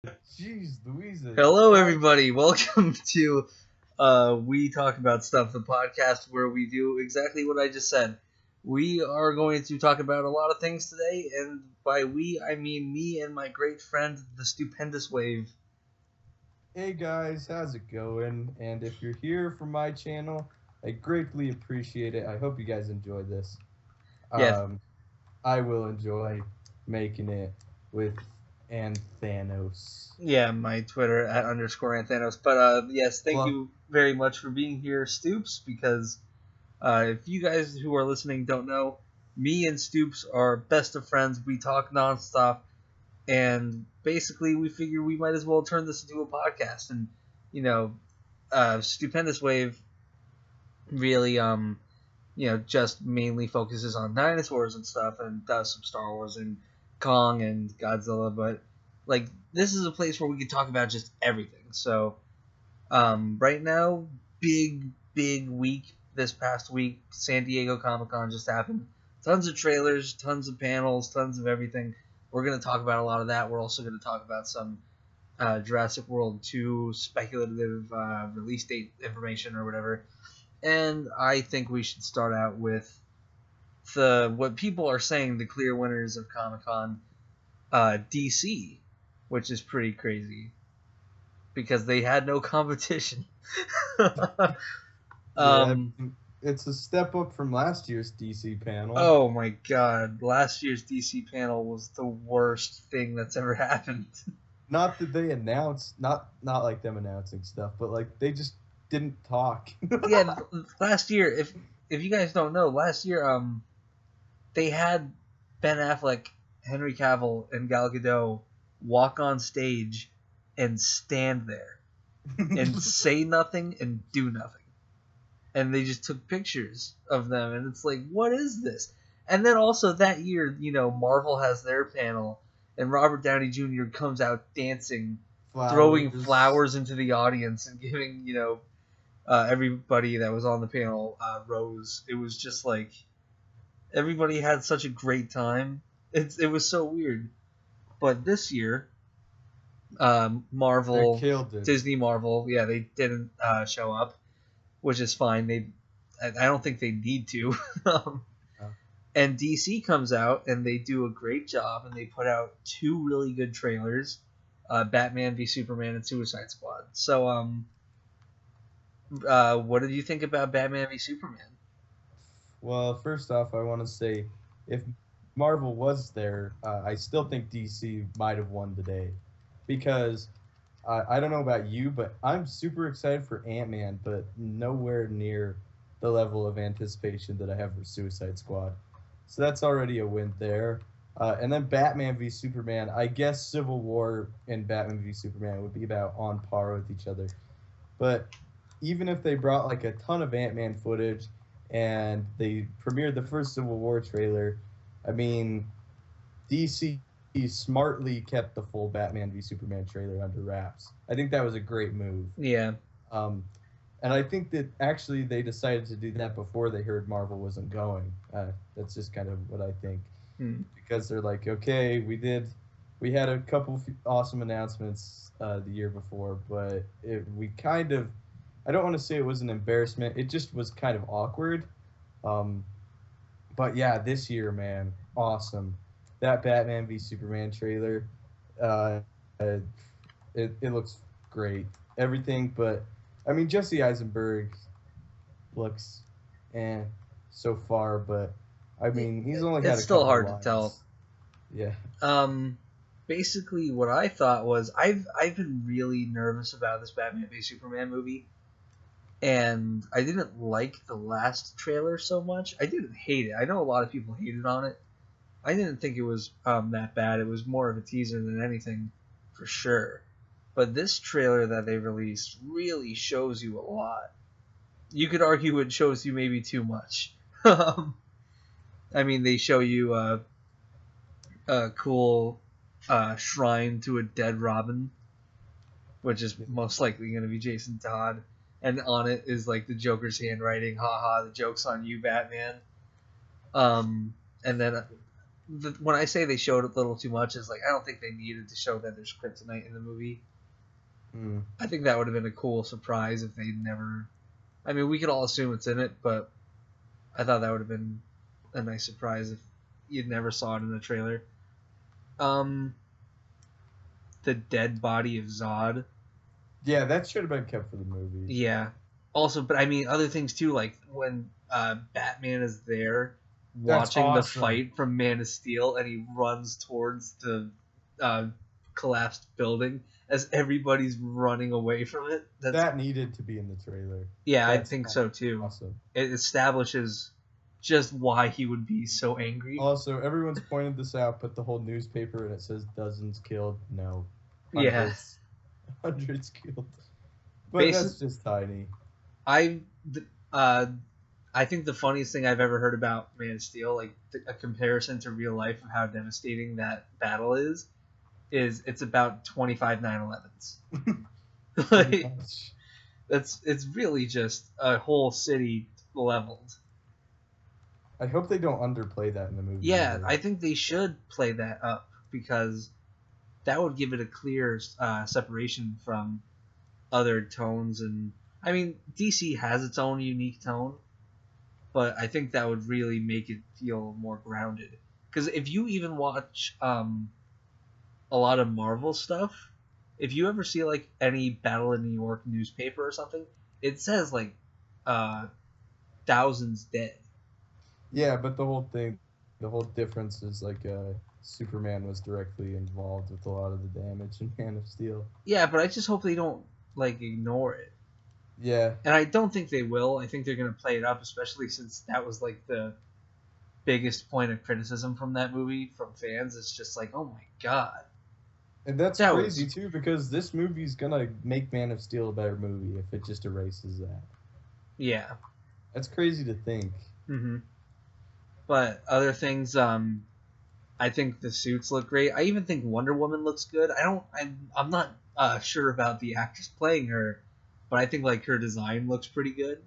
Jeez, Louisa. Hello, everybody. Welcome to We Talk About Stuff, the podcast where we do exactly what I just said. We are going to talk about a lot of things today, and by we, I mean me and my great friend, the Stupendous Wave. Hey guys, how's it going? And if you're here from my channel, I greatly appreciate it. I hope you guys enjoy this. Yeah, I will enjoy making it with Anthanos. yeah, my Twitter at _Anthanos. But yes, thank Well, you very much for being here, Stoops, because if you guys who are listening don't know, me and Stoops are best of friends. We talk nonstop. And basically, we figured we might as well turn this into a podcast. And Stupendous Wave really, just mainly focuses on dinosaurs and stuff, and does some Star Wars and Kong and Godzilla. But like, this is a place where we could talk about just everything. So, right now, big week. This past week, San Diego Comic-Con just happened. Tons of trailers, tons of panels, tons of everything. We're going to talk about a lot of that. We're also going to talk about some Jurassic World 2 speculative release date information or whatever. And I think we should start out with what people are saying the clear winners of Comic-Con, DC, which is pretty crazy because they had no competition. yeah, it's a step up from last year's DC panel. Oh my god, last year's DC panel was the worst thing that's ever happened. Not that they announced, not like them announcing stuff, but like they just didn't talk. Yeah, last year, if you guys don't know, last year they had Ben Affleck, Henry Cavill, and Gal Gadot walk on stage and stand there and say nothing and do nothing. And they just took pictures of them, and it's like, what is this? And then also that year, Marvel has their panel, and Robert Downey Jr. comes out dancing, throwing flowers into the audience, and giving, everybody that was on the panel rose. It was just like everybody had such a great time. It was so weird. But this year, Marvel, They killed it. Disney Marvel, yeah, they didn't show up, which is fine. I don't think they need to. And DC comes out and they do a great job, and they put out two really good trailers, Batman v Superman and Suicide Squad. So, what did you think about Batman v Superman? Well, first off, I want to say if Marvel was there, I still think DC might have won today because I don't know about you, but I'm super excited for Ant-Man, but nowhere near the level of anticipation that I have for Suicide Squad. So that's already a win there. And then Batman v Superman, I guess Civil War and Batman v Superman would be about on par with each other. But even if they brought like a ton of Ant-Man footage and they premiered the first Civil War trailer, I mean, DC smartly kept the full Batman v Superman trailer under wraps. I think that was a great move. Yeah. And I think that actually they decided to do that before they heard Marvel wasn't going. That's just kind of what I think. Because they're like, okay, we had a couple awesome announcements the year before, but I don't want to say it was an embarrassment. It just was kind of awkward. But yeah, this year, man, awesome. That Batman v Superman trailer, it looks great. Everything, but I mean, Jesse Eisenberg looks so far, but I mean, he's only had a still couple hard lines. to tell. Yeah. Basically, what I thought was I've been really nervous about this Batman v Superman movie, and I didn't like the last trailer so much. I didn't hate it. I know a lot of people hated on it. I didn't think it was that bad. It was more of a teaser than anything, for sure. But this trailer that they released really shows you a lot. You could argue it shows you maybe too much. I mean, they show you a cool shrine to a dead Robin, which is most likely going to be Jason Todd. And on it is like the Joker's handwriting, haha, the joke's on you, Batman. And then when I say they showed a little too much, is like I don't think they needed to show that there's kryptonite in the movie. I think that would have been a cool surprise if they never. I mean, we could all assume it's in it, but I thought that would have been a nice surprise if you never saw it in the trailer. The dead body of Zod. Yeah, that should have been kept for the movie. Yeah. Also, but I mean, other things too, like when Batman is there watching the fight from Man of Steel, and he runs towards the collapsed building as everybody's running away from it. That needed to be in the trailer. Yeah, I think so too. Awesome. It establishes just why he would be so angry. Also, everyone's pointed this out, but the whole newspaper and it says dozens killed. No. Hundreds. Yeah. Hundreds killed. But that's just tiny. I think the funniest thing I've ever heard about Man of Steel, like a comparison to real life of how devastating that battle is it's about 25 9/11s. Like, it's really just a whole city leveled. I hope they don't underplay that in the movie. Yeah, either. I think they should play that up because that would give it a clear separation from other tones. And I mean, DC has its own unique tone, but I think that would really make it feel more grounded. Because if you even watch a lot of Marvel stuff, if you ever see like any Battle of New York newspaper or something, it says like thousands dead. Yeah, but the whole difference is like Superman was directly involved with a lot of the damage in Man of Steel. Yeah, but I just hope they don't like ignore it. Yeah. And I don't think they will. I think they're going to play it up, especially since that was like the biggest point of criticism from that movie from fans. It's just like, oh my god. And that's crazy too, because this movie's going to make Man of Steel a better movie if it just erases that. Yeah. That's crazy to think. Mm-hmm. But other things, I think the suits look great. I even think Wonder Woman looks good. I'm not sure about the actress playing her, but I think like her design looks pretty good.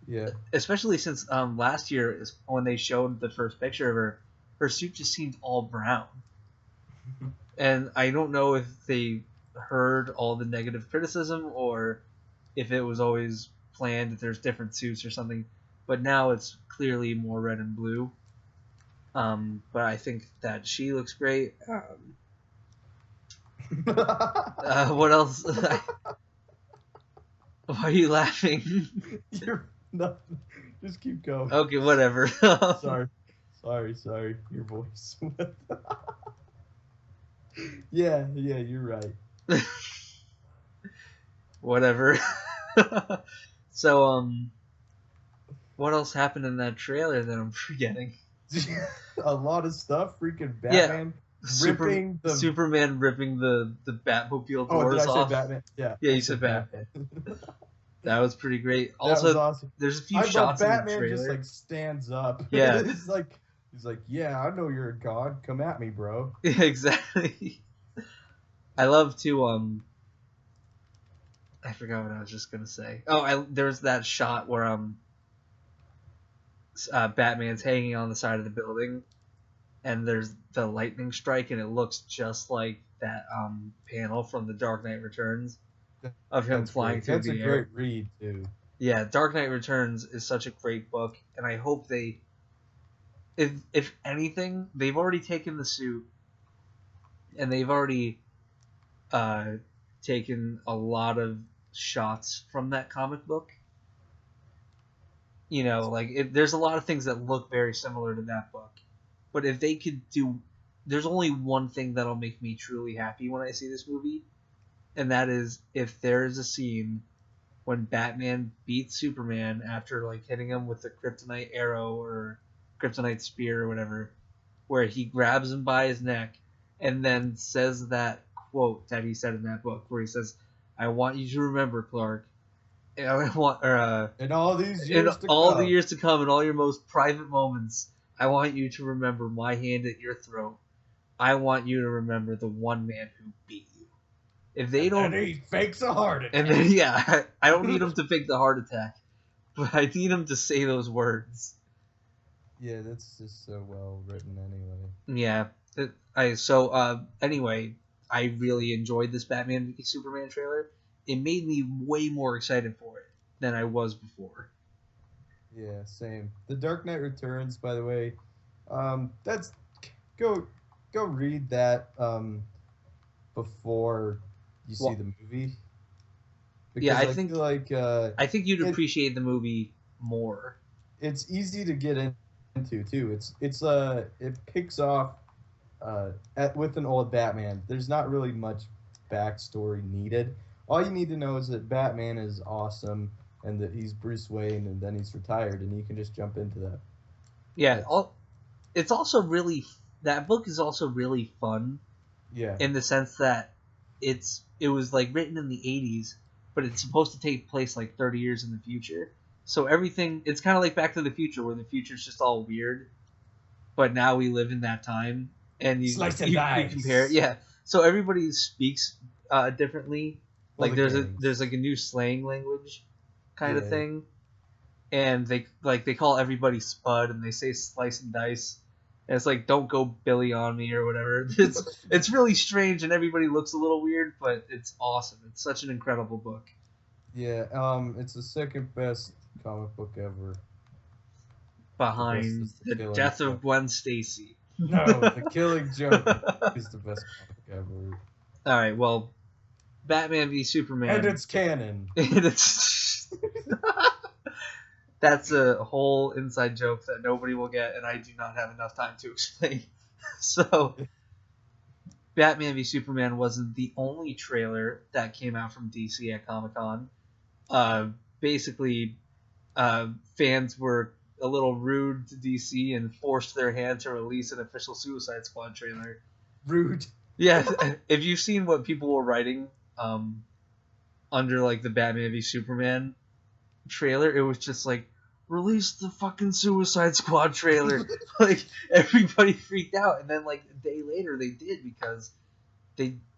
Yeah. Especially since last year when they showed the first picture of her suit just seemed all brown. And I don't know if they heard all the negative criticism or if it was always planned that there's different suits or something. But now it's clearly more red and blue. But I think that she looks great. What else? Why are you laughing? You're nothing. Just keep going. Okay, whatever. Sorry. Your voice. Yeah, you're right. Whatever. So, what else happened in that trailer that I'm forgetting? A lot of stuff. Freaking Batman ripping the... Superman ripping the Batmobile doors off. Oh, did I say Batman? Yeah. Yeah, you said Batman. That was pretty great. Also, that was awesome. There's a few shots in the trailer. Batman just like stands up. Yeah. He's like, yeah, I know you're a god. Come at me, bro. Yeah, exactly. I love to I forgot what I was just gonna say. Oh, there's that shot where Batman's hanging on the side of the building, and there's the lightning strike, and it looks just like that panel from The Dark Knight Returns of him flying through the air. That's a great read too. Yeah, Dark Knight Returns is such a great book, and I hope they, if anything, they've already taken the suit, and they've already taken a lot of shots from that comic book. You know, like there's a lot of things that look very similar to that book, but if they could do, there's only one thing that'll make me truly happy when I see this movie, and that is if there is a scene when Batman beats Superman after like hitting him with the kryptonite arrow or kryptonite spear or whatever, where he grabs him by his neck and then says that quote that he said in that book where he says, "I want you to remember, Clark, and I want, in all these the years to come, in all your most private moments, I want you to remember my hand at your throat. I want you to remember the one man who beat you." If they don't, and he fakes a heart attack. And then I don't need him to fake the heart attack, but I need him to say those words. Yeah, that's just so well written anyway. Yeah. Anyway, I really enjoyed this Batman v Superman trailer. It made me way more excited for it than I was before. Yeah, same. The Dark Knight Returns, by the way, that's go go read that before you see Well, the movie yeah, because I feel like I think you'd it appreciate the movie more. it's easy to get into too. It picks off with an old Batman. There's not really much backstory needed. All you need to know is that Batman is awesome and that he's Bruce Wayne and then he's retired and you can just jump into that. Yeah, That's it's also really that book is also really fun yeah. in the sense that it was like written in the 80s, but it's supposed to take place like 30 years in the future. So everything it's kind of like Back to the Future where the future's just all weird, but now we live in that time and Slice and you compare it. dice. Yeah. So everybody speaks differently. Well, Like the there's gangs. like a new slang language kind of Yeah. thing. And they call everybody Spud and they say slice and dice. And it's like don't go Billy on me or whatever. It's really strange and everybody looks a little weird, but it's awesome. It's such an incredible book. Yeah. It's the second best comic book ever. The best Behind is the the Killing death of Joke. Gwen Stacy. No, the Killing Joke is the best comic ever, All right, well, Batman v and Superman. it's canon. It's that's a whole inside joke that nobody will get, and I do not have enough time to explain. So, Batman v Superman wasn't the only trailer that came out from DC at Comic Con. Basically, fans were a little rude to DC and forced their hand to release an official Suicide Squad trailer. Rude. Yeah, if you've seen what people were writing under like the Batman v Superman trailer, it was just like release the fucking Suicide Squad trailer. Like everybody freaked out, and then like a day later they did because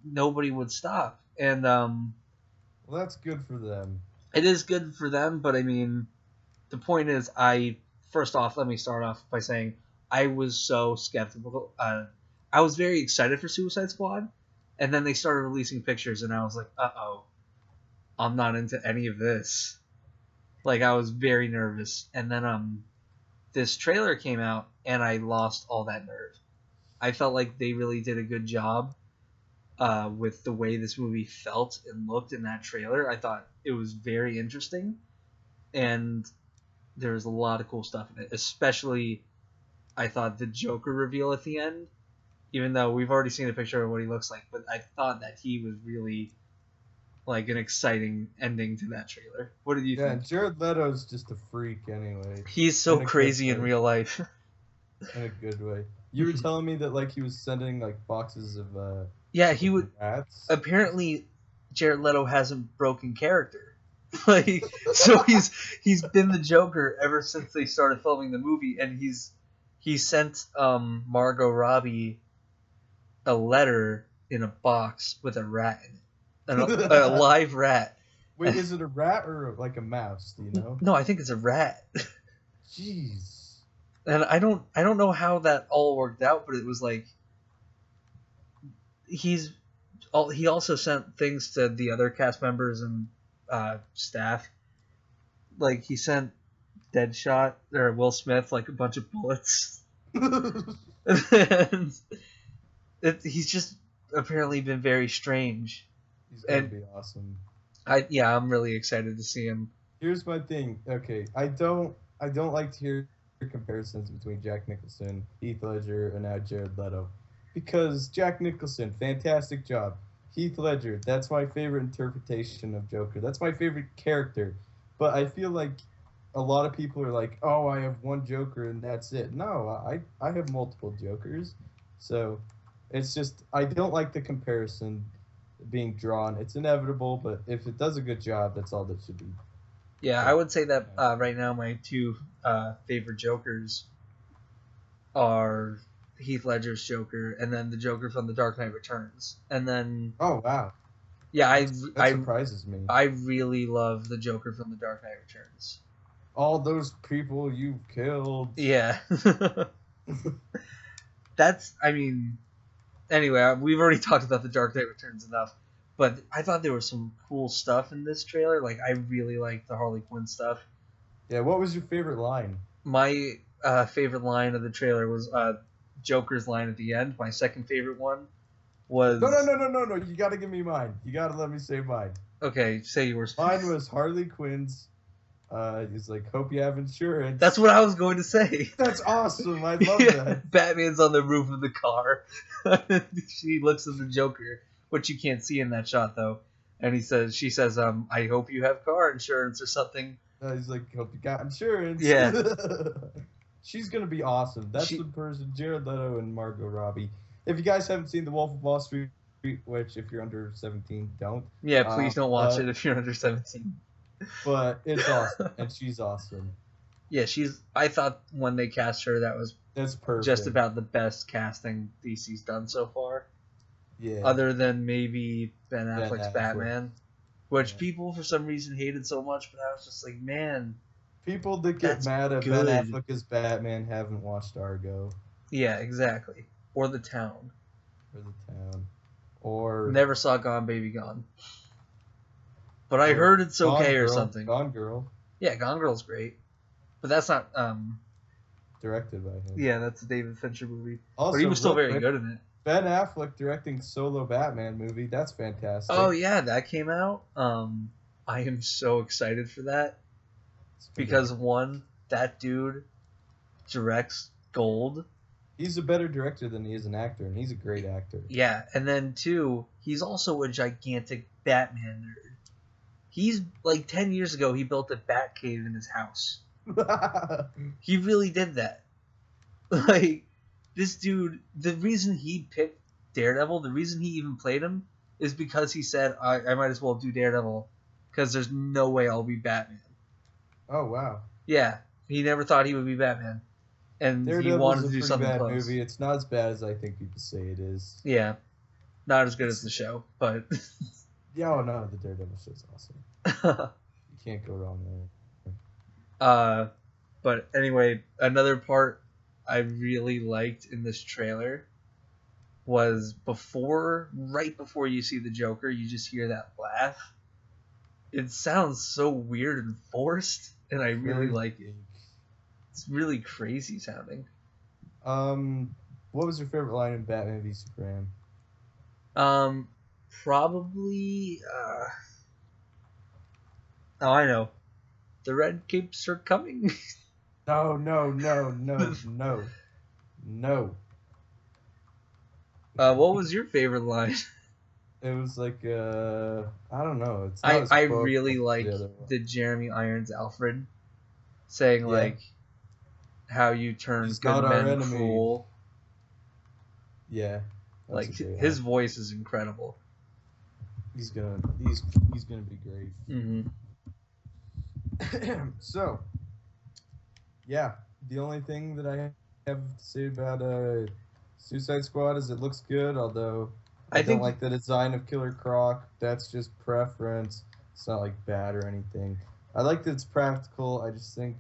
nobody would stop. And Well, that's good for them. it is good for them, but I mean, the point is, first off, let me start off by saying I was so skeptical. I was very excited for Suicide Squad, and then they started releasing pictures, and I was like, oh, I'm not into any of this. Like I was very nervous, and then this trailer came out, and I lost all that nerve. I felt like they really did a good job with the way this movie felt and looked in that trailer. I thought it was very interesting, and there was a lot of cool stuff in it. Especially, I thought the Joker reveal at the end, even though we've already seen a picture of what he looks like, but I thought that he was really like an exciting ending to that trailer. What did you Yeah, think? and Jared Leto's just a freak anyway. He's so In a good crazy in way. real life. In a good way. You were telling me that like he was sending like boxes of Yeah, he would. rats. Apparently, Jared Leto hasn't broken character. Like, so he's been the Joker ever since they started filming the movie, and he sent Margot Robbie a letter in a box with a rat in it, a live rat. Wait, is it a rat or like a mouse? Do you know? No, I think it's a rat. Jeez. And I don't know how that all worked out, but it was like he also sent things to the other cast members and staff. Like he sent Deadshot or Will Smith like a bunch of bullets. And he's just apparently been very strange. He's gonna And be awesome. I'm really excited to see him. Here's my thing. Okay, I don't like to hear comparisons between Jack Nicholson, Heath Ledger, and now Jared Leto, because Jack Nicholson, fantastic job. Heath Ledger, that's my favorite interpretation of Joker. That's my favorite character. But I feel like a lot of people are like, "Oh, I have one Joker and that's it." No, I have multiple Jokers. So it's just I don't like the comparison being drawn. It's inevitable, but if it does a good job, that's all that should be. Yeah, I would say that right now my two favorite Jokers are Heath Ledger's Joker and then the Joker from The Dark Knight Returns. And then Oh wow, yeah, that surprises me. I really love the Joker from The Dark Knight Returns. all those people you killed. Yeah. I mean, anyway, we've already talked about The Dark Knight Returns enough, but I thought there was some cool stuff in this trailer. Like, I really liked the Harley Quinn stuff. Yeah, what was your favorite line? My favorite line of the trailer was Joker's line at the end. My second favorite one was... No. You gotta give me mine. You gotta let me say mine. Okay, say yours. Mine was Harley Quinn's. He's like, hope you have insurance. That's what I was going to say. That's awesome. I love that. Batman's on the roof of the car. She looks at the Joker, which you can't see in that shot though. And she says, I hope you have car insurance or something. He's like, hope you got insurance. Yeah. She's gonna be awesome. That's the person, Jared Leto and Margot Robbie. If you guys haven't seen The Wolf of Wall Street, which if you're under 17, don't. Yeah, please don't watch it if you're under 17. But it's awesome, and she's awesome. Yeah, I thought when they cast her, that's perfect. Just about the best casting DC's done so far. Yeah. Other than maybe Ben Affleck's Batman, which people for some reason hated so much, but I was just like, man. People that get mad at Ben Affleck as Batman haven't watched Argo. Yeah, exactly. Or The Town. Or never saw Gone Baby Gone. But I heard it's okay or something. Gone Girl. Yeah, Gone Girl's great. But that's not directed by him. Yeah, that's a David Fincher movie. Also, but he was still very good in it. Ben Affleck directing solo Batman movie. That's fantastic. Oh yeah, that came out. I am so excited for that. Because one, that dude directs gold. He's a better director than he is an actor, and he's a great actor. Yeah, and then two, he's also a gigantic Batman nerd. He's, 10 years ago, he built a bat cave in his house. He really did that. This dude, the reason he picked Daredevil, the reason he even played him, is because he said, I might as well do Daredevil, because there's no way I'll be Batman. Oh, wow. Yeah, he never thought he would be Batman. And he wanted to do something bad close. Movie. It's not as bad as I think people say it is. Yeah. Not as good as the show, but... Yeah, no, the Daredevil show's awesome. You can't go wrong there. But anyway, another part I really liked in this trailer was right before you see the Joker, you just hear that laugh. It sounds so weird and forced, and I really like it. It's really crazy sounding. What was your favorite line in Batman v Superman? Probably. Oh, I know. The red capes are coming. No. What was your favorite line? It was like I don't know. It's I really like the Jeremy Irons Alfred saying how you turn good men cruel. Yeah. His voice is incredible. He's gonna be great. Mm-hmm. So, yeah, the only thing that I have to say about Suicide Squad is it looks good, although I don't like the design of Killer Croc. That's just preference. It's not bad or anything. I like that it's practical. I just think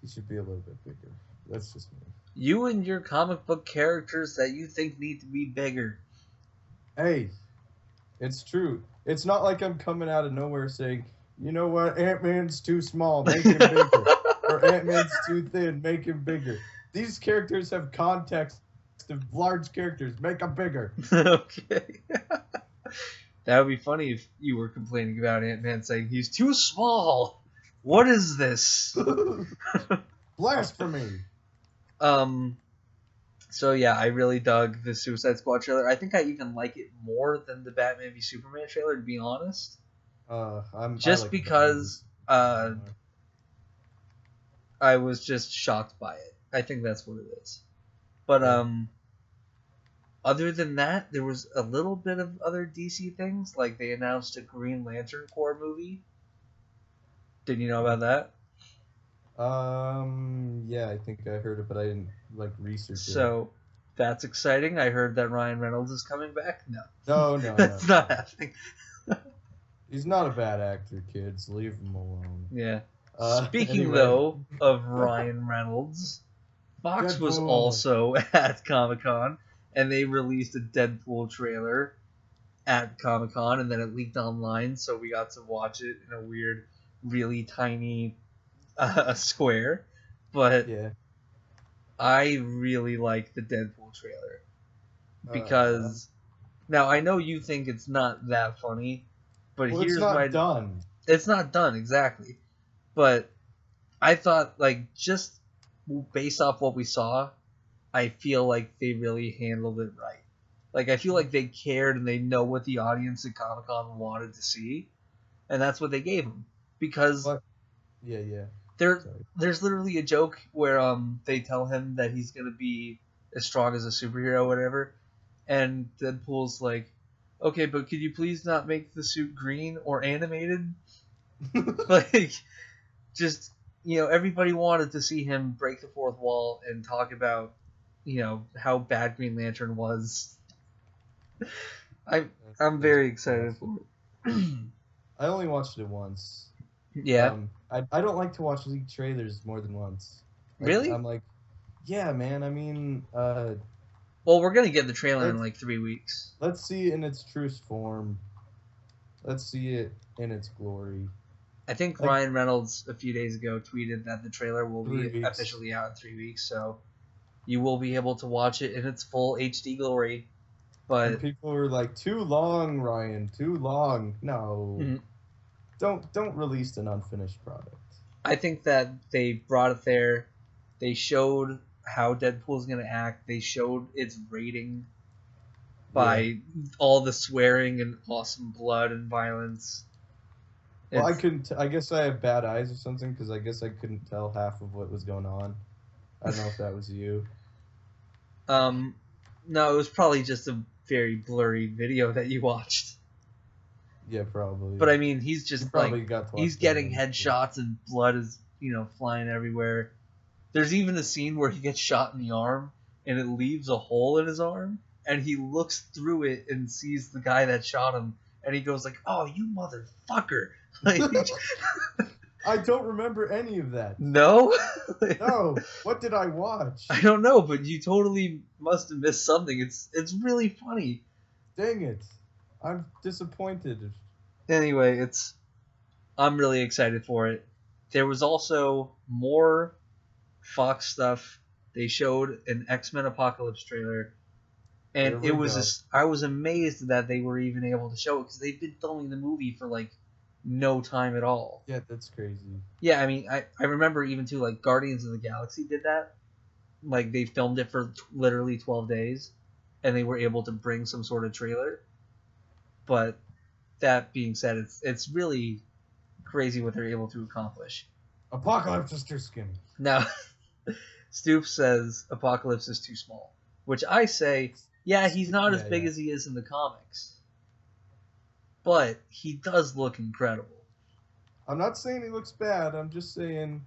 he should be a little bit bigger. That's just me. You and your comic book characters that you think need to be bigger. Hey, it's true. It's not like I'm coming out of nowhere saying, you know what, Ant-Man's too small, make him bigger. Or Ant-Man's too thin, make him bigger. These characters have context of large characters, make them bigger. Okay. That would be funny if you were complaining about Ant-Man saying he's too small. What is this? Blasphemy. So yeah, I really dug the Suicide Squad trailer. I think I even like it more than the Batman v Superman trailer, to be honest. Because I was just shocked by it. I think that's what it is. But other than that, there was a little bit of other DC things. Like they announced a Green Lantern Corps movie. Did you know about that? Yeah, I think I heard it, but I didn't research it. So that's exciting. I heard that Ryan Reynolds is coming back. No, That's not happening. He's not a bad actor, kids. Leave him alone. Yeah. Speaking Anyway, though of Ryan Reynolds, Fox was Deadpool. also at Comic-Con, and they released a Deadpool trailer at Comic-Con, and then it leaked online, so we got to watch it in a weird, really tiny square. But Yeah. I really like the Deadpool trailer Uh, because now I know you think it's not that funny, but well, it's here's not my done. it's not done exactly. But I thought like just based off what we saw, I feel like they really handled it right. Like I feel like they cared and they know what the audience at Comic Con wanted to see, and that's what they gave him. Because What? Yeah, yeah. there, Sorry. there's literally a joke where they tell him that he's gonna be as strong as a superhero, or whatever, and Deadpool's like, okay, but could you please not make the suit green or animated? Like, just everybody wanted to see him break the fourth wall and talk about how bad Green Lantern was. I I'm That's very excited classic. for it. I only watched it once. Yeah, I don't like to watch leaked trailers more than once. really? I'm like, yeah, man. I mean, Well, we're gonna get the trailer in let's like 3 weeks. let's see it in its truest form. Let's see it in its glory. I think Like Ryan Reynolds a few days ago tweeted that the trailer will be 3 weeks. officially out in 3 weeks, so you will be able to watch it in its full HD glory. And But people were like, too long, Ryan, too long. No. mm, Don't release an unfinished product. I think that they brought it there. They showed how Deadpool's gonna act. They showed its rating Yeah. by all the swearing and awesome blood and violence. Well, I It's couldn't. I guess I have bad eyes or something because I guess I couldn't tell half of what was going on. I don't know if that was you. um no, it was probably just a very blurry video that you watched. Yeah, probably. But I mean, he's You just like probably got to watch he's that getting one. headshots and blood is flying everywhere. There's even a scene where he gets shot in the arm and it leaves a hole in his arm, and he looks through it and sees the guy that shot him, and he goes like, "Oh, you motherfucker!" Like, I don't remember any of that. no, No. What did I watch? I don't know, but you totally must have missed something. It's really funny. Dang it. I'm disappointed. Anyway, I'm really excited for it. There was also more Fox stuff. They showed an X-Men Apocalypse trailer, and There it we was go. I was amazed that they were even able to show it because they've been filming the movie for like no time at all. Yeah, that's crazy. Yeah, I mean, I remember even too, like Guardians of the Galaxy did that. Like they filmed it for literally 12 days, and they were able to bring some sort of trailer. But that being said, it's really crazy what they're able to accomplish. Apocalypse is too skinny. Now, Stoops says Apocalypse is too small, which I say, yeah, he's not as big as he is in the comics, but he does look incredible. I'm not saying he looks bad. I'm just saying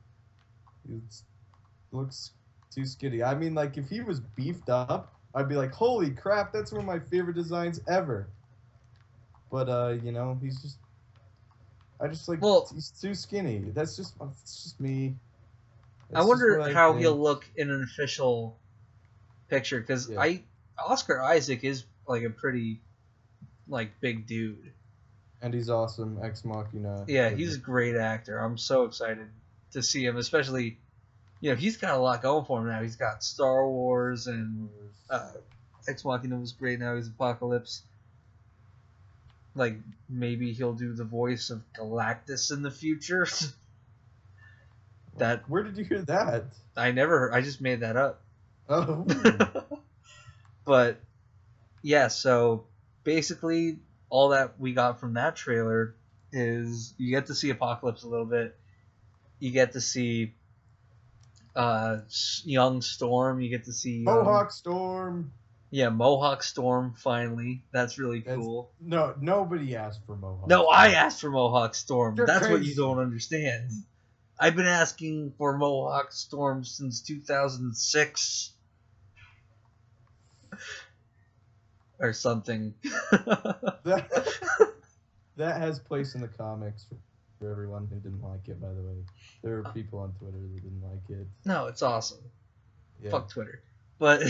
he looks too skinny. I mean, like, if he was beefed up, I'd be like, holy crap, that's one of my favorite designs ever. But, he's just... I just like, Well, he's too skinny. It's just me. I It's just wonder what I how think. he'll look in an official picture because Yeah. Oscar Isaac is like a pretty like big dude. And he's awesome, Ex Machina. Yeah, he's a great actor. I'm so excited to see him, especially he's got a lot going for him now. He's got Star Wars and Ex Machina was great. Now he's Apocalypse. Like maybe he'll do the voice of Galactus in the future. That Where did you hear that? I just made that up. Oh. But yeah, so basically all that we got from that trailer is you get to see Apocalypse a little bit. You get to see young Storm. You get to see Mohawk Storm. Yeah, Mohawk Storm finally. That's really cool. No, nobody asked for Mohawk. No, Storm. I asked for Mohawk Storm. You're That's what crazy. you don't understand. I've been asking for Mohawk Storm since 2006. Or something. That has place in the comics. for everyone who didn't like it, by the way. There were people on Twitter that didn't like it. No, it's awesome. Yeah. Fuck Twitter. But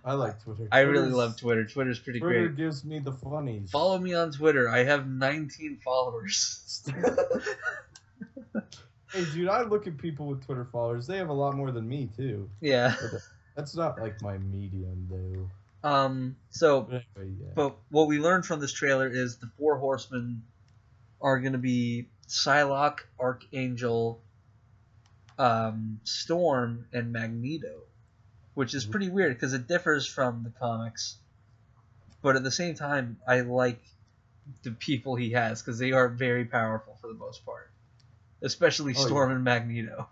I like Twitter. I really love Twitter. Twitter's pretty Twitter great. gives me the funnies. Follow me on Twitter. I have 19 followers. Hey, dude, I look at people with Twitter followers. They have a lot more than me, too. Yeah. But that's not like my medium, though. So, But anyway, yeah. but what we learned from this trailer is the Four Horsemen are going to be Psylocke, Archangel, Storm, and Magneto, which is pretty weird because it differs from the comics. But at the same time, I like the people he has because they are very powerful for the most part, especially Storm and Magneto.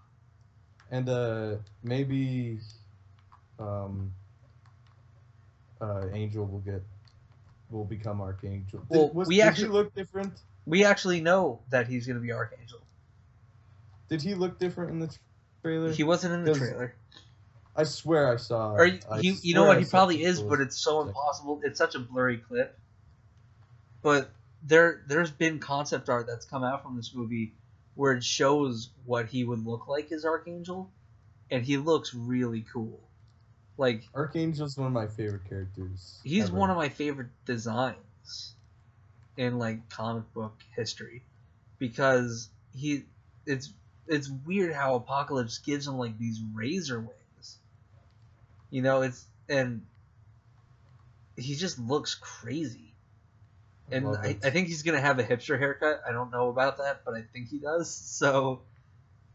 And maybe Angel will become Archangel. Did he look different? We actually know that he's going to be Archangel. Did he look different in the trailer? He wasn't in the trailer. I swear I saw. Or you know what? He probably is, but it's so impossible. It's such a blurry clip. But there's been concept art that's come out from this movie where it shows what he would look like as Archangel, and he looks really cool. Like Archangel's one of my favorite characters. He's one of my favorite designs in like comic book history because it's weird how Apocalypse gives him like these razor wings. You know, and he just looks crazy. And I think he's going to have a hipster haircut. I don't know about that, but I think he does. So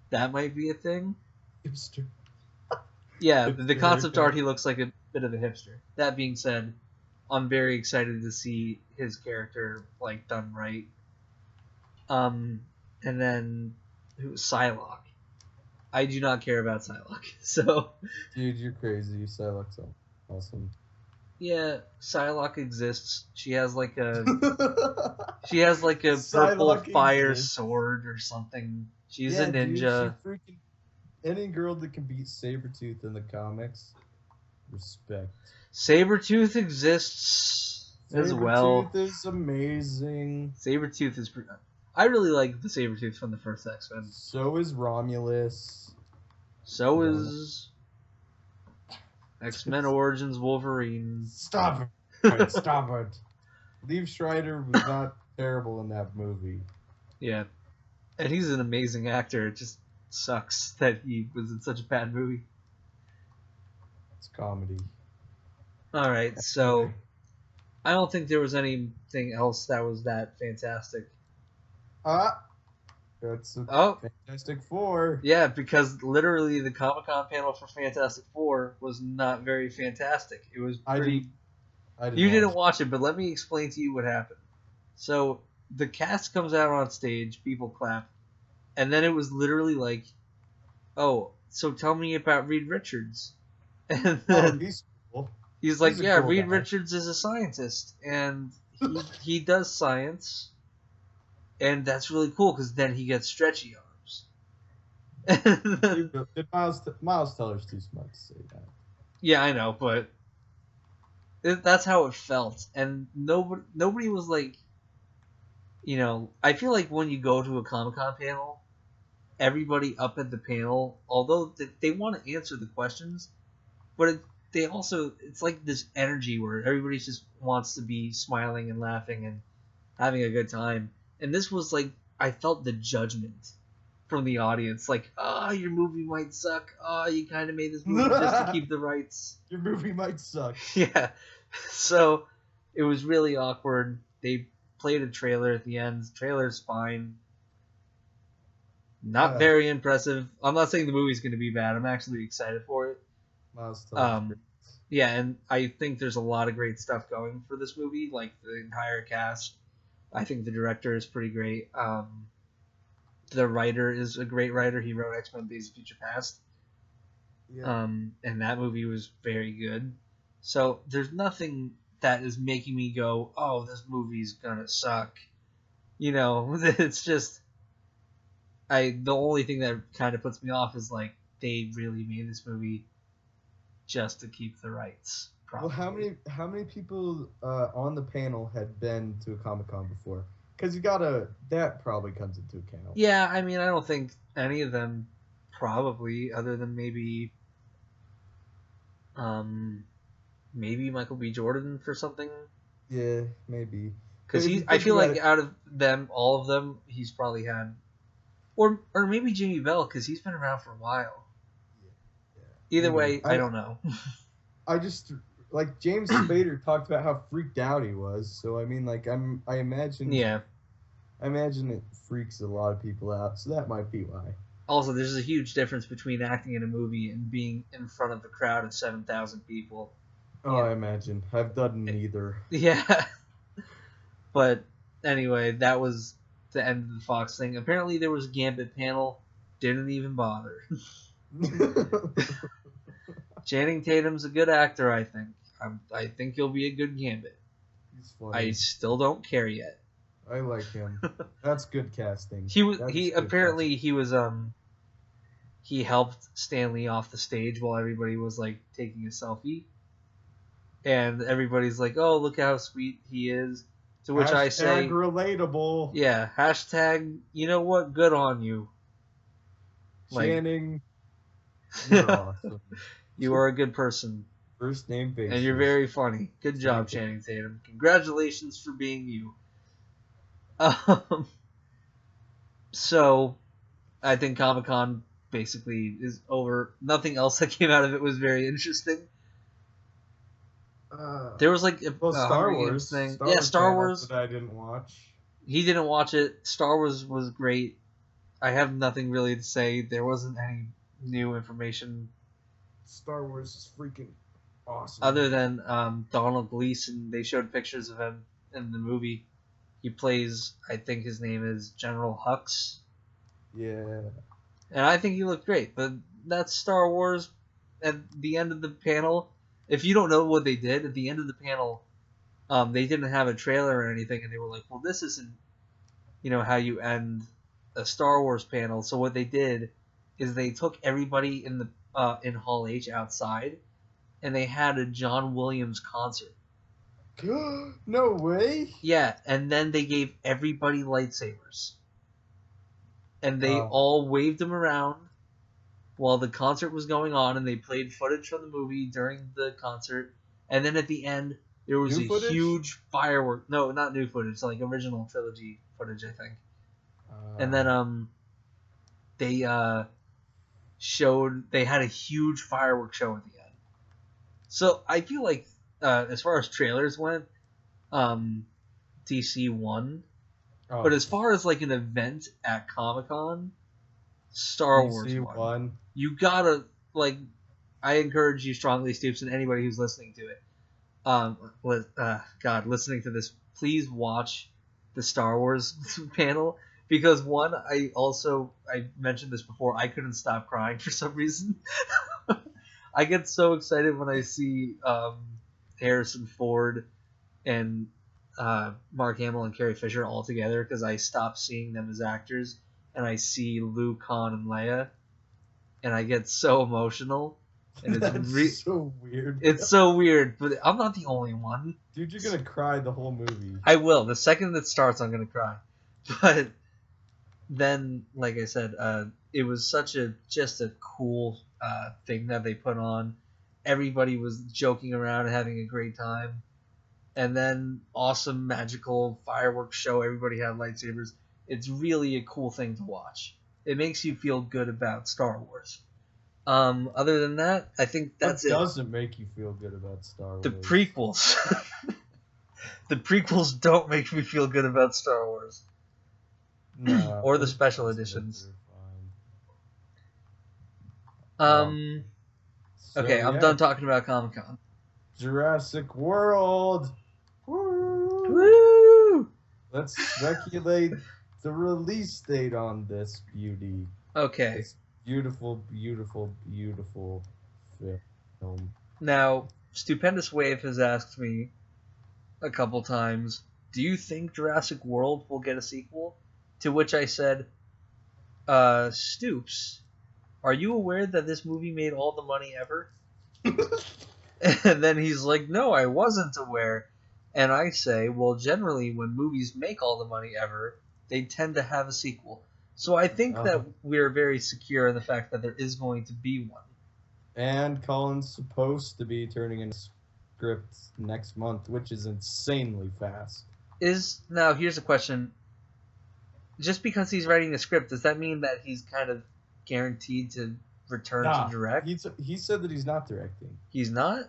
that might be a thing. Hipster. Yeah, the concept art, he looks like a bit of a hipster. That being said, I'm very excited to see his character like done right. And then Psylocke. I do not care about Psylocke. So, dude, you're crazy. Psylocke's awesome. Yeah, Psylocke exists. She has like a purple fire sword or something. She's a ninja. Dude, any girl that can beat Sabretooth in the comics, respect. Sabretooth exists as well. Sabretooth is amazing. Sabretooth is pretty... I really like the Sabretooth from the first X-Men. So is Romulus. So is X-Men Origins Wolverine. Stop it. Stop it. Liev Schreiber was not terrible in that movie. Yeah. And he's an amazing actor. It just sucks that he was in such a bad movie. It's comedy. Alright, so I don't think there was anything else that was that fantastic. That's a Fantastic Four. Yeah, because literally the Comic-Con panel for Fantastic Four was not very fantastic. It was pretty... You didn't watch it, but let me explain to you what happened. So, the cast comes out on stage, people clap, and then it was literally like, oh, so tell me about Reed Richards. And then he's cool. He's like, yeah, cool Reed guy. Richards is a scientist, and he does science, and that's really cool, because then he gets stretchy arms. Miles Teller's too smart to say that. Yeah, I know, but that's how it felt, and nobody was like, you know, I feel like when you go to a Comic-Con panel, everybody up at the panel, although they want to answer the questions, but it's like this energy where everybody just wants to be smiling and laughing and having a good time. And this was like, I felt the judgment from the audience, like, your movie might suck. You kind of made this movie just to keep the rights. Your movie might suck. Yeah. So it was really awkward. They played a trailer at the end. The trailer's fine. Not very impressive. I'm not saying the movie's going to be bad. I'm actually excited for it. Yeah, and I think there's a lot of great stuff going for this movie, like the entire cast. I think the director is pretty great. The writer is a great writer. He wrote X-Men Days of Future Past. Yeah. And that movie was very good. So there's nothing that is making me go, oh, this movie's gonna suck. You know, it's just... the only thing that kind of puts me off is, like, they really made this movie just to keep the rights. Probably. Well, how many people on the panel had been to a Comic-Con before? because you gotta. That probably comes into account. Yeah, I mean, I don't think any of them probably, other than maybe maybe Michael B. Jordan for something. Yeah, maybe. Because If you I think feel about like it, out of them, all of them, he's probably had, or maybe Jamie Bell because he's been around for a while. Either maybe. way, I don't know. I just like James Spader talked about how freaked out he was. So I mean, like I imagine. Yeah. I imagine it freaks a lot of people out. So that might be why. Also, there's a huge difference between acting in a movie and being in front of a crowd of 7,000 people. Oh, Yeah. I imagine. I've done neither. Yeah. But anyway, that was the end of the Fox thing. Apparently, there was a Gambit panel. Didn't even bother. Channing Tatum's a good actor, I think. I think he'll be a good Gambit. He's funny. I still don't care yet. I like him. That's good casting. He apparently he was he helped Stanley off the stage while everybody was like taking a selfie. And everybody's like, "Oh, look how sweet he is." To which I say, relatable. Yeah, hashtag, you know what? Good on you. Channing, you're awesome. You are a good person. First name basis. And you're very funny. Good job, Channing Tatum. Congratulations for being you. So, I think Comic-Con basically is over. Nothing else that came out of it was very interesting. There was like a Star Wars thing. Star Wars that I didn't watch. He didn't watch it. Star Wars was great. I have nothing really to say. There wasn't any new information. Star Wars is freaking awesome. Other than Donald Gleason, they showed pictures of him in the movie. He plays, I think his name is General Hux. Yeah. And I think he looked great. But that's Star Wars. At the end of the panel, if you don't know what they did, at the end of the panel, they didn't have a trailer or anything, and they were like, well, this isn't, how you end a Star Wars panel. So what they did is they took everybody in the in Hall H outside, and they had a John Williams concert. No way. Yeah, and then they gave everybody lightsabers, and they all waved them around while the concert was going on, and they played footage from the movie during the concert, and then at the end there was huge firework. No, not new footage, like original trilogy footage, I think. And then they they had a huge fireworks show at the end. So I feel like as far as trailers went, DC won. But as far as like an event at Comic-Con, Star Wars won. You gotta, like, I encourage you strongly, Stoops, and anybody who's listening to it, listening to this, please watch the Star Wars panel. Because one, I mentioned this before, I couldn't stop crying for some reason. I get so excited when I see Harrison Ford and Mark Hamill and Carrie Fisher all together, because I stop seeing them as actors and I see Luke, Han, and Leia, and I get so emotional. And it's so weird. It's so weird, but I'm not the only one. Dude, you're gonna cry the whole movie. I will. The second that starts, I'm gonna cry. But then, like I said, it was just a cool thing that they put on. Everybody was joking around and having a great time. And then awesome magical fireworks show. Everybody had lightsabers. It's really a cool thing to watch. It makes you feel good about Star Wars. Other than that, I think that's it. What doesn't make you feel good about Star Wars? The prequels. The prequels don't make me feel good about Star Wars. No, or the special editions. So, okay, I'm done talking about Comic-Con. Jurassic World. Woo! Woo! Let's speculate the release date on this beauty. Okay. This beautiful, beautiful, beautiful film. Now, Stupendous Wave has asked me a couple times, do you think Jurassic World will get a sequel? To which I said, Stoops, are you aware that this movie made all the money ever? And then he's like, no, I wasn't aware. And I say, well, generally, when movies make all the money ever, they tend to have a sequel. So I think that we're very secure in the fact that there is going to be one. And Colin's supposed to be turning in a script next month, which is insanely fast. Now, here's a question. Just because he's writing a script, does that mean that he's kind of guaranteed to return to direct? He said that he's not directing. He's not?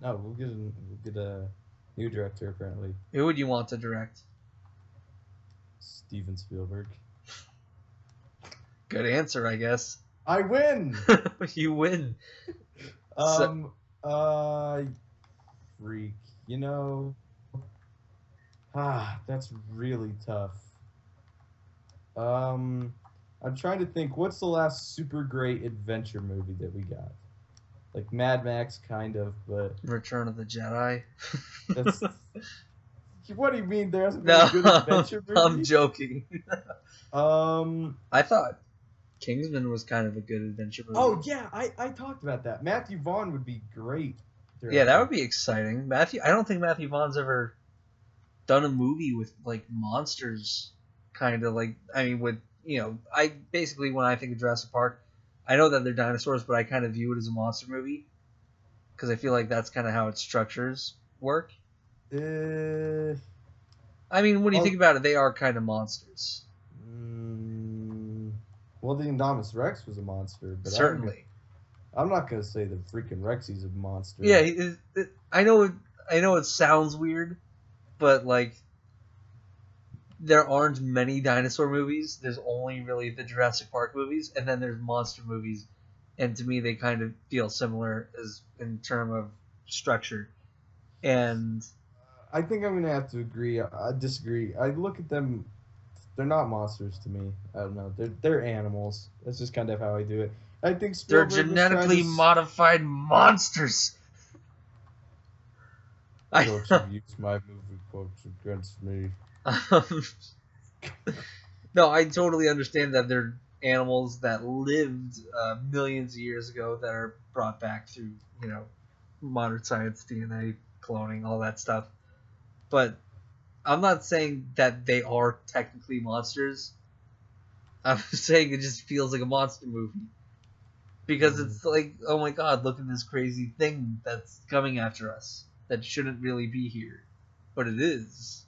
No, we'll get a new director, apparently. Who would you want to direct? Steven Spielberg. Good answer, I guess. I win! You win. Freak. You know... that's really tough. I'm trying to think, what's the last super great adventure movie that we got? Like Mad Max, kind of, but... Return of the Jedi? That's... What do you mean there hasn't been a good adventure movie? I'm joking. I thought Kingsman was kind of a good adventure movie. Oh, yeah, I talked about that. Matthew Vaughn would be great. Yeah, that would be exciting. I don't think Matthew Vaughn's ever done a movie with, like, monsters, kind of, like, I mean, with, you know, when I think of Jurassic Park, I know that they're dinosaurs, but I kind of view it as a monster movie, because I feel like that's kind of how its structures work. I mean, when you think about it, they are kind of monsters. Well, the Indominus Rex was a monster, but certainly. I'm not gonna say that freaking Rexy's a monster. Yeah, I know it sounds weird, but like, there aren't many dinosaur movies. There's only really the Jurassic Park movies, and then there's monster movies, and to me they kind of feel similar as in terms of structure. And I think I'm gonna have to disagree. I look at them; they're not monsters to me. I don't know. They're animals. That's just kind of how I do it. I think Spielberg they're genetically modified monsters. Don't you use my movie quotes against me. No, I totally understand that they're animals that lived millions of years ago that are brought back through, you know, modern science, DNA, cloning, all that stuff. But I'm not saying that they are technically monsters. I'm saying it just feels like a monster movie. Because it's like, oh my god, look at this crazy thing that's coming after us that shouldn't really be here. But it is.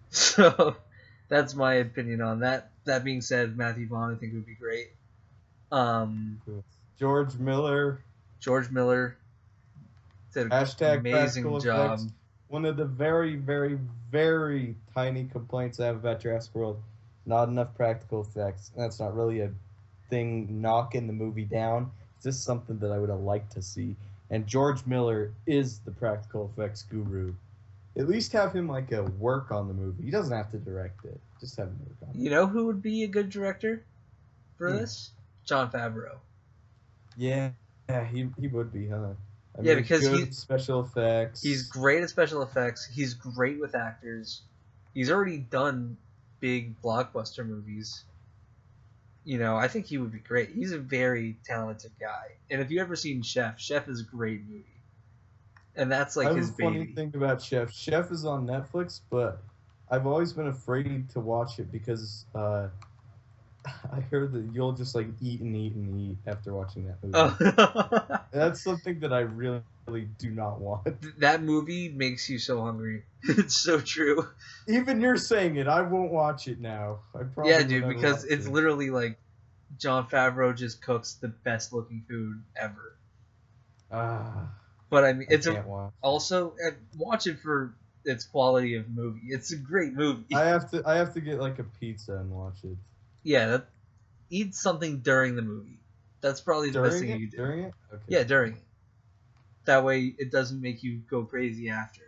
So, that's my opinion on that. That being said, Matthew Vaughn I think would be great. George Miller did an amazing job. Effects. One of the very, very, very tiny complaints I have about Jurassic World, not enough practical effects. That's not really a thing knocking the movie down. It's just something that I would have liked to see. And George Miller is the practical effects guru. At least have him work on the movie. He doesn't have to direct it. Just have him work on it. You know who would be a good director for this? Jon Favreau. Yeah, he would be, huh? Because he's special effects. He's great at special effects. He's great with actors. He's already done big blockbuster movies. You know, I think he would be great. He's a very talented guy. And if you ever seen Chef is a great movie. And that's like his baby. I have a funny thing about Chef. Chef is on Netflix, but I've always been afraid to watch it because I heard that you'll just eat and eat and eat after watching that movie. Oh. That's something that I really do not want. That movie makes you so hungry. It's so true. Even you're saying it. I won't watch it now. Yeah, dude, because it's literally like Jon Favreau just cooks the best looking food ever. But I mean, also watch it for its quality of movie. It's a great movie. I have to get a pizza and watch it. Yeah, eat something during the movie. That's probably the best thing you do. During it? Okay. Yeah, during it. That way it doesn't make you go crazy after.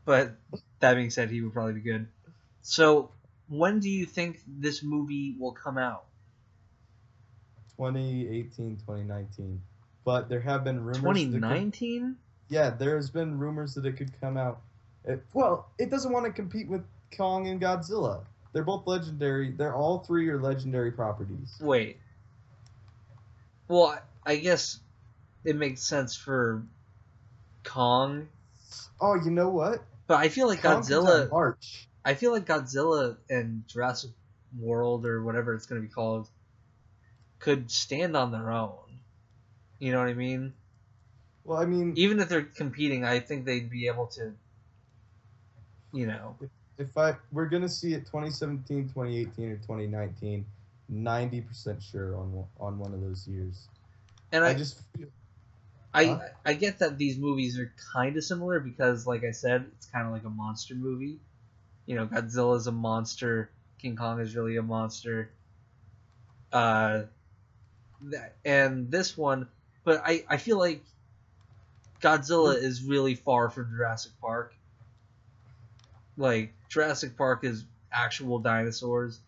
But that being said, he would probably be good. So, when do you think this movie will come out? 2018, 2019. But there have been rumors. 2019? Yeah, there's been rumors that it could come out. It doesn't want to compete with Kong and Godzilla. They're both legendary. All three are legendary properties. Wait. Well, I guess it makes sense for Kong Oh, you know what? But I feel like Kong comes out in Godzilla. March. I feel like Godzilla and Jurassic World or whatever it's going to be called could stand on their own. You know what I mean? Well, I mean, Even if they're competing, I think they'd be able to, you know. if we're gonna see it 2017, 2018, or 2019, 90% sure on one of those years. And I just feel, I get that these movies are kind of similar because, like I said, it's kind of like a monster movie. You know, Godzilla's a monster. King Kong is really a monster. Uh, and this one, but I feel like Godzilla is really far from Jurassic Park. Like, Jurassic Park is actual dinosaurs,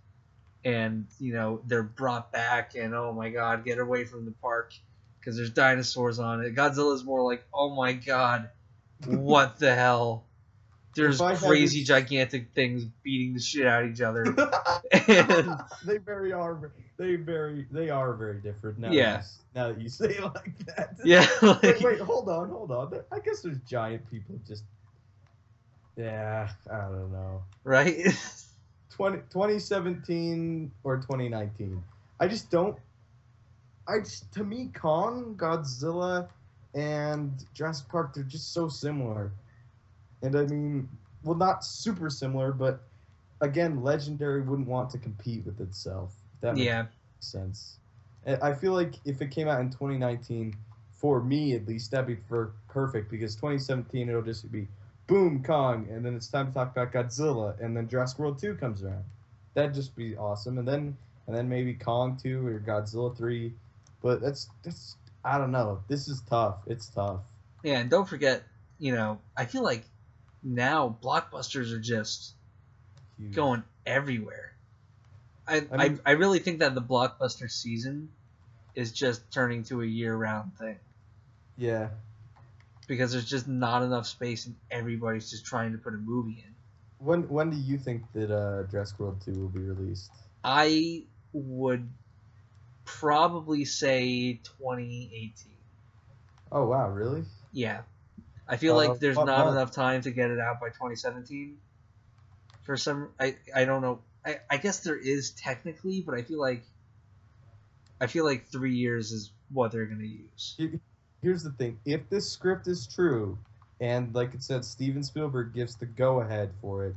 and, you know, they're brought back, and oh my god, get away from the park because there's dinosaurs on it. Godzilla's more like, oh my god, what the hell? There's crazy gigantic things beating the shit out of each other. And they are very different now. Yeah. Now that you say it like that. Yeah. Like, wait, hold on. I guess there's giant people just. Yeah, I don't know. Right? 2017 or 2019. To me, Kong, Godzilla, and Jurassic Park, they're just so similar. And I mean, well, not super similar, but again, Legendary wouldn't want to compete with itself. If that makes sense. And I feel like if it came out in 2019, for me at least, that'd be perfect because 2017 it'll just be boom, Kong, and then it's time to talk about Godzilla, and then Jurassic World 2 comes around. That'd just be awesome. And then maybe Kong 2 or Godzilla 3. But that's I don't know. This is tough. It's tough. Yeah, and don't forget, you know, I feel like now blockbusters are just Huge. Going everywhere. I really think that the blockbuster season is just turning to a year-round thing. Yeah. Because there's just not enough space and everybody's just trying to put a movie in. When do you think that Jurassic World 2 will be released? I would probably say 2018. Oh, wow, really? Yeah. I feel like there's not enough time to get it out by 2017. For some, I don't know. I guess there is technically, but I feel like 3 years is what they're gonna use. Here's the thing: if this script is true, and like it said, Steven Spielberg gives the go-ahead for it,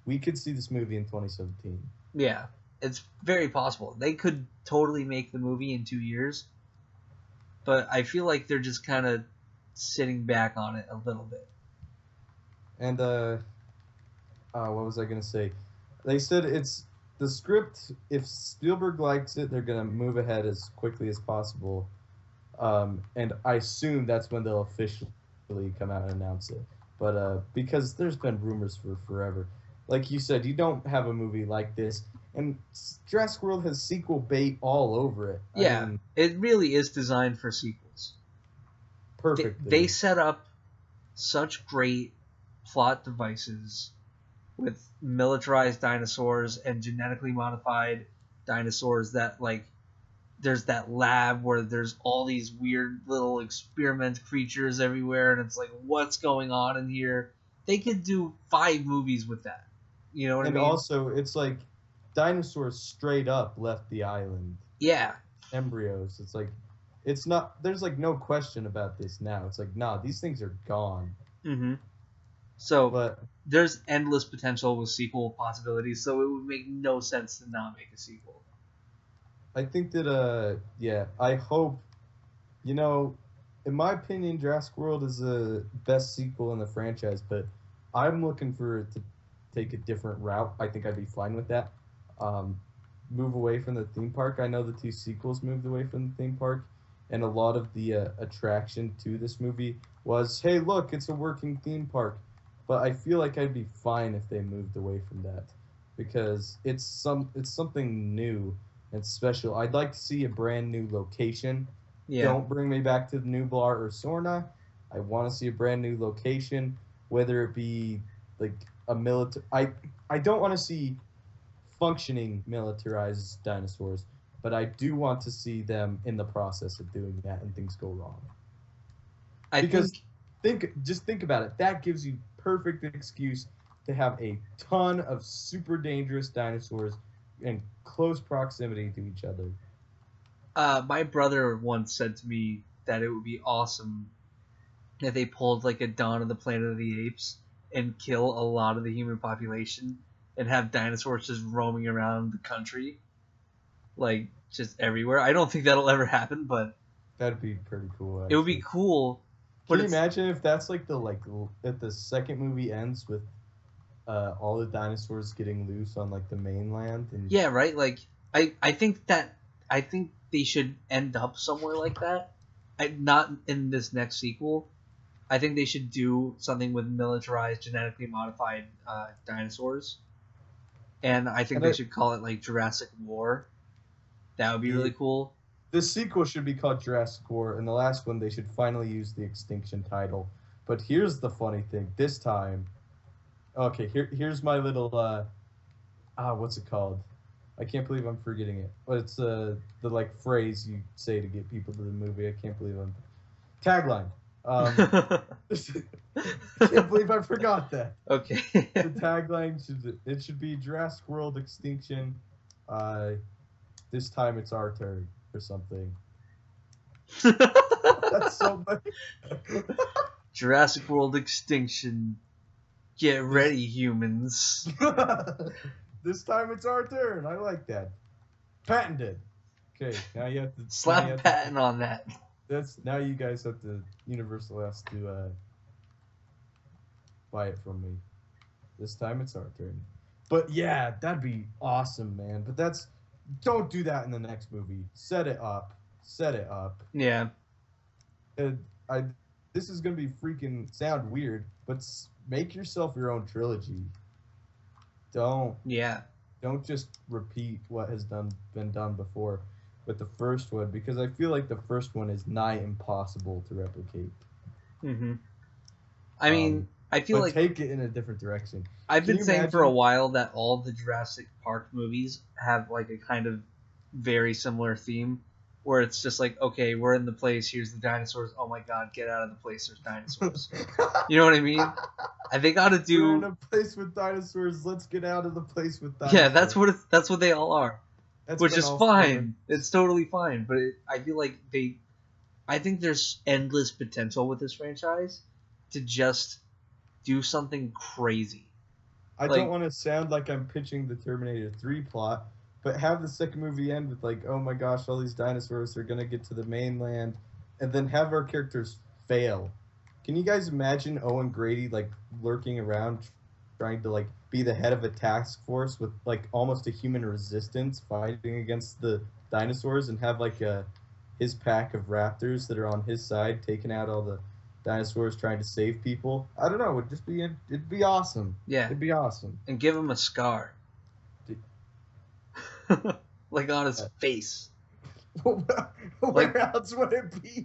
we could see this movie in 2017. Yeah, it's very possible. They could totally make the movie in 2 years, but I feel like they're just kind of sitting back on it a little bit. And what was I gonna say? They said it's the script. If Spielberg likes it, they're gonna move ahead as quickly as possible. And I assume that's when they'll officially come out and announce it. But because there's been rumors for forever. Like you said, you don't have a movie like this. And Jurassic World has sequel bait all over it. Yeah, I mean, it really is designed for sequels. Perfectly. They set up such great plot devices with militarized dinosaurs and genetically modified dinosaurs that, like, there's that lab where there's all these weird little experiment creatures everywhere, and it's like, what's going on in here? They could do 5 movies with that. You know what I mean? And also, it's like dinosaurs straight up left the island. Yeah. Embryos. It's like, it's not, there's like no question about this now. It's like, nah, these things are gone. Mm-hmm. So, there's endless potential with sequel possibilities, so it would make no sense to not make a sequel. I think that, I hope, in my opinion, Jurassic World is the best sequel in the franchise, but I'm looking for it to take a different route. I think I'd be fine with that. Move away from the theme park. I know the 2 sequels moved away from the theme park, and a lot of the attraction to this movie was, hey, look, it's a working theme park. But I feel like I'd be fine if they moved away from that, because it's something new and special. I'd like to see a brand new location. Yeah. Don't bring me back to the Nublar or Sorna. I want to see a brand new location, whether it be like a military. I don't want to see functioning militarized dinosaurs, but I do want to see them in the process of doing that and things go wrong. I think Just think about it. That gives you perfect excuse to have a ton of super dangerous dinosaurs in close proximity to each other. My brother once said to me that it would be awesome if they pulled like a Dawn of the Planet of the Apes and kill a lot of the human population and have dinosaurs just roaming around the country, like just everywhere. I don't think that'll ever happen, but That'd be pretty cool. Actually. it would be cool. Can you imagine if that's like if the second movie ends with all the dinosaurs getting loose on like the mainland and yeah, right. Like I think they should end up somewhere like that. Not in this next sequel. I think they should do something with militarized, genetically modified dinosaurs, and I think they should call it like Jurassic War. That would be really cool. The sequel should be called Jurassic War, and the last one they should finally use the extinction title. But here's the funny thing. This time, okay, here's my little what's it called? I can't believe I'm forgetting it. But it's the like phrase you say to get people to the movie. I can't believe I'm tagline. I can't believe I forgot that. Okay. The tagline should be Jurassic World Extinction. This time it's our turn or something. That's so funny. Jurassic World Extinction. Get ready, humans. This time it's our turn. I like that. Patented. Okay, now you have to slap patent on that. Now you guys have to. Universal has to buy it from me. This time it's our turn. But yeah, that'd be awesome, man. But don't do that in the next movie. Set it up. Yeah. This is gonna be sound weird, but make yourself your own trilogy. Don't just repeat what has been done before with the first one, because I feel like the first one is nigh impossible to replicate. Mm-hmm. I mean, I feel like take it in a different direction. I've been saying for a while that all the Jurassic Park movies have like a kind of very similar theme, where it's just like, okay, we're in the place, here's the dinosaurs. Oh my god, get out of the place, there's dinosaurs. You know what I mean? They got to do. We're in a place with dinosaurs. Let's get out of the place with dinosaurs. Yeah, that's what they all are. Which is fine. It's totally fine. But I feel like I think there's endless potential with this franchise to just do something crazy. I don't want to sound like I'm pitching the Terminator 3 plot, but have the second movie end with like, oh my gosh, all these dinosaurs are gonna get to the mainland, and then have our characters fail. Can you guys imagine Owen Grady like lurking around, trying to like be the head of a task force with like almost a human resistance, fighting against the dinosaurs, and have like his pack of raptors that are on his side taking out all the dinosaurs trying to save people? I don't know. It'd be awesome. Yeah, it'd be awesome. And give him a scar, like on his face. Where else would it be?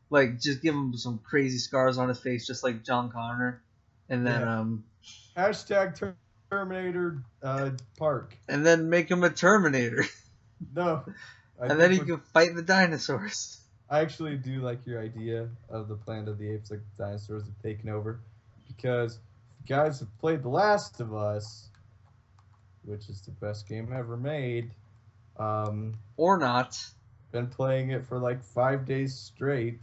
Like, just give him some crazy scars on his face, just like John Connor, and then hashtag Terminator Park, and then make him a Terminator. No, and then he can fight the dinosaurs. I actually do like your idea of the Planet of the Apes, like the dinosaurs have taken over, because if you guys have played The Last of Us, which is the best game ever made, or not, been playing it for like 5 days straight.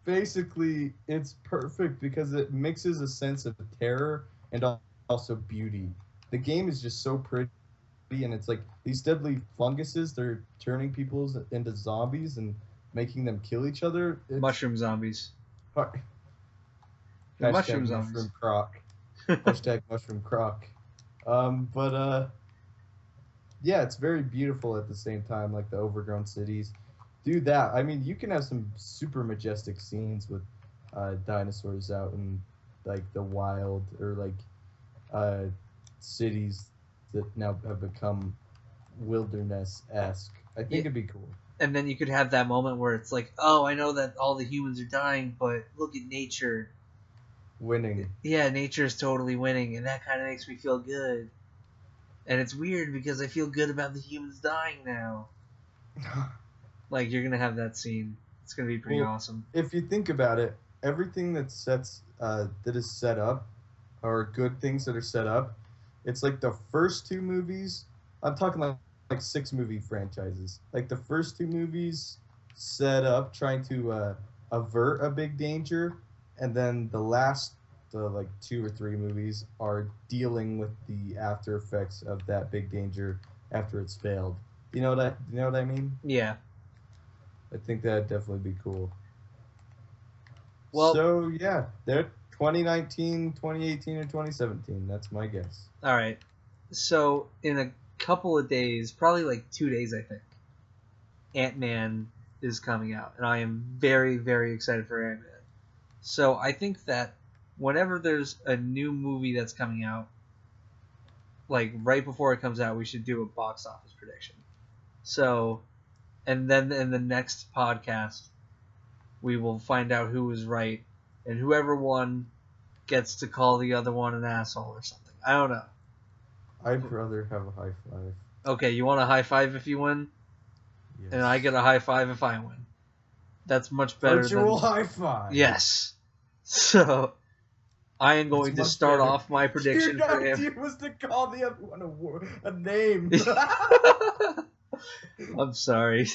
Basically, it's perfect because it mixes a sense of terror and also beauty. The game is just so pretty, and it's like these deadly funguses, they're turning people into zombies and making them kill each other. Mushroom zombies. Mushroom zombies. Mushroom croc. Hashtag mushroom croc. Yeah, it's very beautiful at the same time, like the overgrown cities. Do that. I mean, you can have some super majestic scenes with dinosaurs out in like the wild, or like cities that now have become wilderness-esque. I think it'd be cool. And then you could have that moment where it's like, oh, I know that all the humans are dying, but look at nature. Winning. Yeah, nature's totally winning, and that kind of makes me feel good. And it's weird because I feel good about the humans dying now. Like, you're gonna have that scene. It's gonna be pretty awesome. If you think about it, everything that is set up, or good things that are set up, it's like the first two movies. I'm talking like 6 movie franchises. Like the first 2 movies set up trying to avert a big danger, and then the like 2 or 3 movies are dealing with the after effects of that big danger after it's failed. You know what I mean? Yeah. I think that'd definitely be cool. Well, so yeah, they're 2019, 2018, or 2017. That's my guess. all right. So in a couple of days, probably like 2 days, I think, Ant-Man is coming out, and I am very, very excited for Ant-Man. So I think that whenever there's a new movie that's coming out, like right before it comes out, we should do a box office prediction. So, and then in the next podcast, we will find out who was right, and whoever won gets to call the other one an asshole or something. I don't know. I'd rather have a high five. Okay, you want a high five if you win? Yes. And I get a high five if I win. That's much better Virtual high five. Yes. So, I am going to start off my prediction for him. Your idea was to call the other one a name. I'm sorry.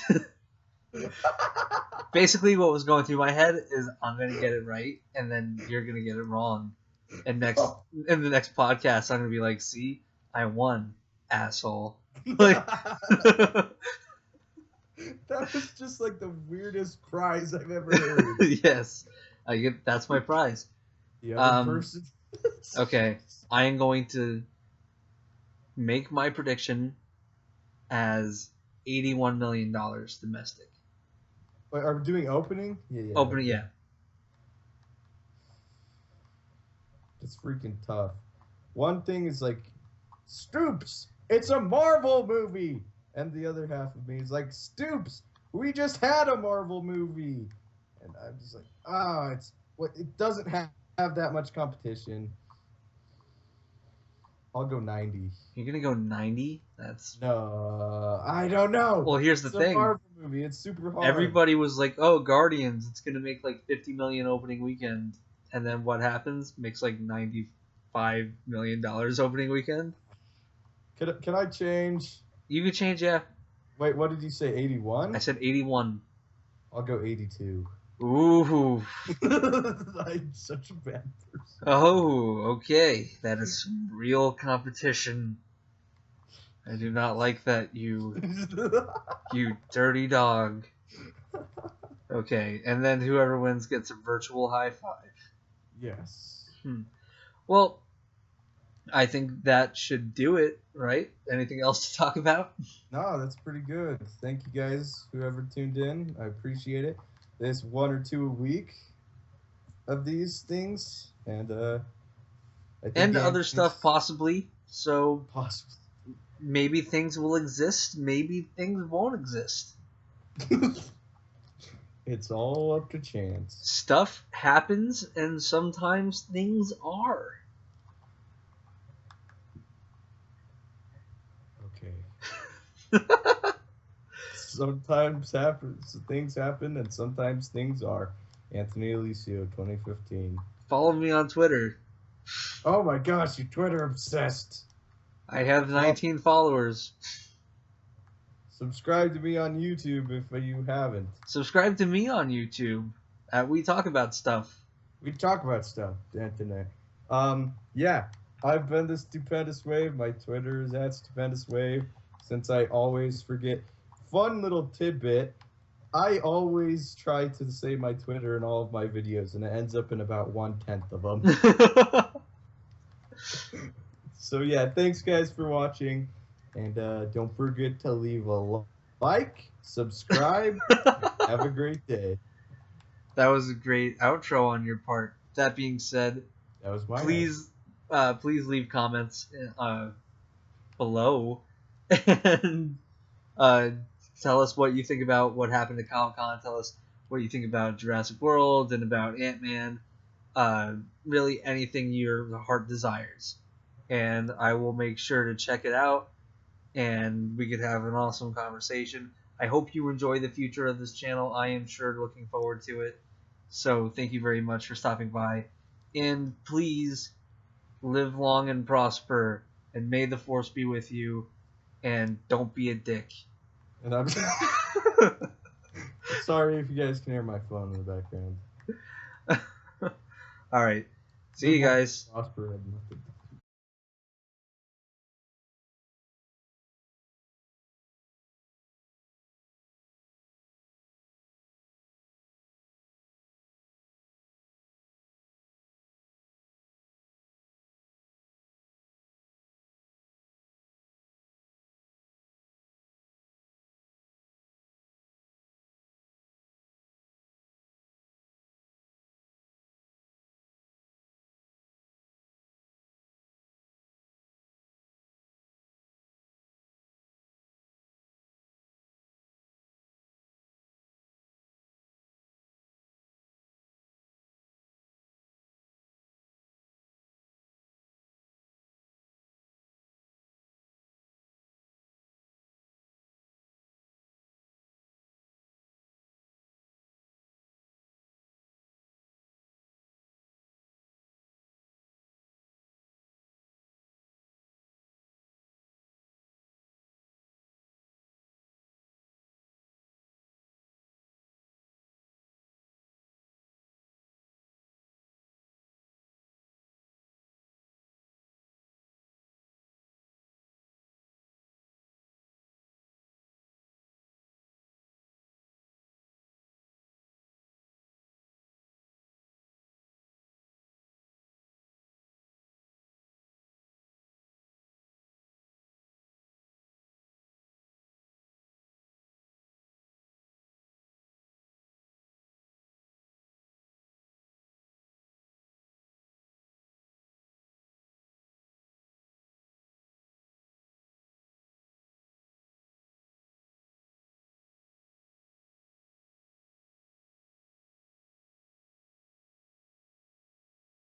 Basically, what was going through my head is I'm going to get it right, and then you're going to get it wrong. And in the next podcast, I'm going to be like, see, I won, asshole. Like, that was just like the weirdest prize I've ever heard. Yes, that's my prize. The other person. Okay, I am going to make my prediction as $81 million domestic. Wait, are we doing opening? Yeah. Opening, yeah. It's freaking tough. One thing is like, Stoops, it's a Marvel movie. And the other half of me is like, Stoops, we just had a Marvel movie. And I'm just like, it doesn't have that much competition. I'll go 90. You're gonna go 90? No, I don't know. Well, here's the thing. It's a Marvel movie. It's super hard. Everybody was like, "Oh, Guardians, it's gonna make like 50 million opening weekend," and then what happens? Makes like $95 million opening weekend. Can I change? You could change, yeah. Wait, what did you say? 81? I said 81. I'll go 82. Ooh. I'm such a bad person. Oh, okay. That is some real competition. I do not like that, you dirty dog. Okay, and then whoever wins gets a virtual high five. Yes. Well, I think that should do it, right? Anything else to talk about? No, that's pretty good. Thank you guys, whoever tuned in. I appreciate it. There's 1 or 2 a week of these things, and I think other stuff possibly. So possibly. Maybe things will exist. Maybe things won't exist. It's all up to chance. Stuff happens, and sometimes things are. Okay. Sometimes things happen, and sometimes things are. Anthony Alicio, 2015. Follow me on Twitter. Oh my gosh, you're Twitter obsessed. I have 19 followers. Subscribe to me on YouTube if you haven't. Subscribe to me on YouTube. We talk about stuff. We talk about stuff, Anthony. Yeah, I've been the Stupendous Wave. My Twitter is at Stupendous Wave. Since I always forget. Fun little tidbit. I always try to say my Twitter in all of my videos, and it ends up in about 1/10 of them. So yeah, thanks guys for watching, and don't forget to leave a like, subscribe, have a great day. That was a great outro on your part. That being said, that was my please leave comments below and tell us what you think about what happened to Comic-Con. Tell us what you think about Jurassic World and about Ant-Man. Really anything your heart desires. And I will make sure to check it out, and we could have an awesome conversation. I hope you enjoy the future of this channel. I am sure looking forward to it. So thank you very much for stopping by. And please live long and prosper. And may the force be with you. And don't be a dick. And I'm sorry if you guys can hear my phone in the background. All right. See you guys. Prosper and nothing.